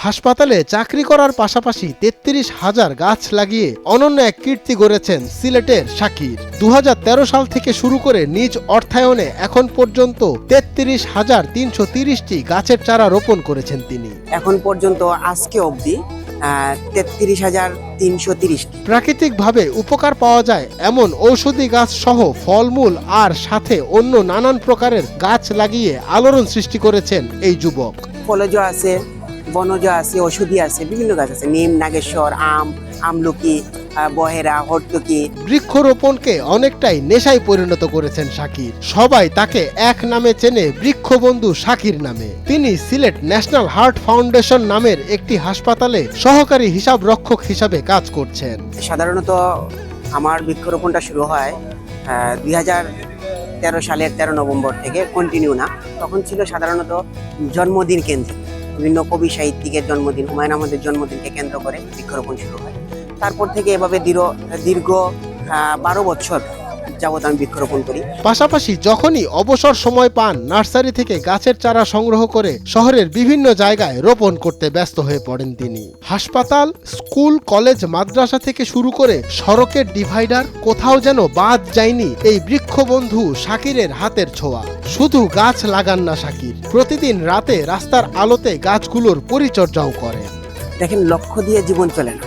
হাসপাতালে চাকরি করার পাশাপাশি ৩৩,০০০ গাছ লাগিয়ে অনন্য এক কীর্তি গড়েছেন সিলেটের শাকির। ২০১৩ সাল থেকে শুরু করে নিজ অর্থায়নে এখন পর্যন্ত ৩৩,৩৩০টি গাছের চারা রোপণ করেছেন তিনি। এখন পর্যন্ত আজকে অবধি ৩৩,৩৩০টি। প্রাকৃতিকভাবে উপকার পাওয়া যায় এমন ঔষধি গাছ সহ ফলমূল আর সাথে অন্য নানান প্রকারের গাছ লাগিয়ে আলোড়ন সৃষ্টি করেছেন এই যুবক। ফলজ আছে, বনজ আছে, ওষুধি আছে, বিভিন্ন গাছ আছে, নিম, নাগেশ্বর, আমলকি, বহেরা, হর্তকি। বৃক্ষরোপণকে অনেকটাই নেশায় পরিণত করেছেন শাকির। সবাই তাকে এক নামে চেনে, বৃক্ষবন্ধু শাকির নামে। তিনি সিলেট ন্যাশনাল হার্ট ফাউন্ডেশন নামের একটি হাসপাতালে সহকারী হিসাব রক্ষক হিসাবে কাজ করছেন। সাধারণত আমার বৃক্ষরোপণটা শুরু হয় 2013 সালের 13 নভেম্বর থেকে, কন্টিনিউ না। তখন ছিল সাধারণত জন্মদিন কেন্দ্রিক, বিভিন্ন কবি সাহিত্যিকের জন্মদিন, হুমায়ুন আহমেদের জন্মদিনকে কেন্দ্র করে বৃক্ষরোপণ শুরু হয়। তারপর থেকে এভাবে দীর্ঘ 12 বছর যাবত আমি বৃক্ষরোপণ করি। পাশাপাশি যখনই অবসর সময় পান, নার্সারি থেকে গাছের চারা সংগ্রহ করে শহরের বিভিন্ন জায়গায় রোপণ করতে ব্যস্ত হয়ে পড়েন তিনি। হাসপাতাল, স্কুল, কলেজ, মাদ্রাসা থেকে শুরু করে সড়কের ডিভাইডার, কোথাও যেন বাদ যায়নি এই বৃক্ষবন্ধু শাকিরের হাতের ছোঁয়া। শুধু গাছ লাগান না শাকির, প্রতিদিন রাতে রাস্তার আলোতে গাছগুলোর পরিচর্যাও করেন। দেখেন, লক্ষ্য দিয়ে জীবন চলে না,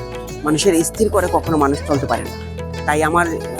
মানুষের স্থির করে কখনো মানুষ চলতে পারে না। তাই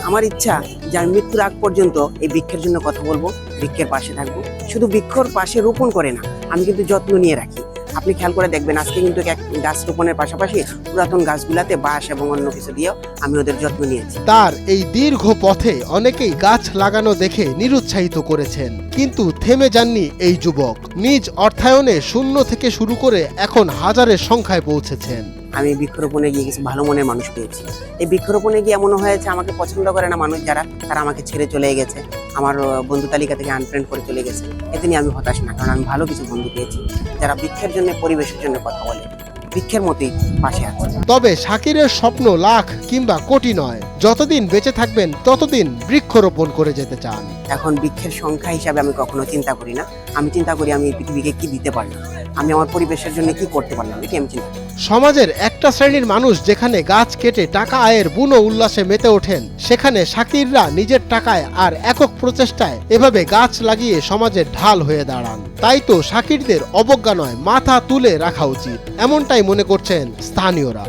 আমার ইচ্ছা যে আমি মৃত্যুর আগ পর্যন্ত এই বৃক্ষের জন্য কথা বলবো, বৃক্ষের পাশে থাকবো। শুধু বৃক্ষর পাশে রোপণ করে না, আমি কিন্তু যত্ন নিয়ে রাখি। আপনি খেয়াল করে দেখবেন, আজকে কিন্তু গাছ রোপণের পাশাপাশি পুরাতন গাছগুলাতে বাঁশ এবং অন্য কিছু দিয়েও আমি ওদের যত্ন নিয়েছি। তার এই দীর্ঘ পথে অনেকেই গাছ লাগানো দেখে নিরুৎসাহিত করেছেন, কিন্তু থেমে যাননি এই যুবক। নিজ অর্থায়নে শূন্য থেকে শুরু করে এখন হাজারের সংখ্যায় পৌঁছেছেন। আমি বৃক্ষরোপণে গিয়ে কিছু ভালো মনের মানুষ পেয়েছি। এই বৃক্ষরোপণে গিয়ে এমন হয়েছে, আমাকে পছন্দ করে না মানুষ যারা, তারা আমাকে ছেড়ে চলে গেছে, আমার বন্ধু তালিকা থেকে আনফ্রেন্ড করে চলে গেছে। এতে নিয়ে আমি হতাশ না, কারণ আমি ভালো কিছু বন্ধু পেয়েছি যারা বৃক্ষের জন্য, পরিবেশের জন্য কথা বলে, বৃক্ষের মতোই পাশে আছে। তবে শাকিরের স্বপ্ন লাখ কিংবা কোটি নয়, যতদিন বেঁচে থাকবেন ততদিন বৃক্ষরোপণ করে যেতে চান। এখন বৃক্ষের সংখ্যা হিসাবে আমি কখনো চিন্তা করি না, আমি চিন্তা করি আমি এই পৃথিবীকে কি দিতে পারলাম, আমি আমার পরিবেশের জন্য কি করতে পারলাম, এটি আমি চিন্তা করি। সমাজের একটা শ্রেণীর মানুষ যেখানে গাছ কেটে টাকা আয়ের বুনো উল্লাসে মেতে ওঠেন, সেখানে শাকিররা নিজের টাকায় আর একক প্রচেষ্টায় এভাবে গাছ লাগিয়ে সমাজের ঢাল হয়ে দাঁড়ান। তাই তো শাকিরদের অবজ্ঞা নয়, মাথা তুলে রাখা উচিত, এমনটাই মনে করছেন স্থানীয়রা।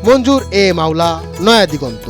মঞ্জুর এ মাওলা, নয়া দিগন্ত।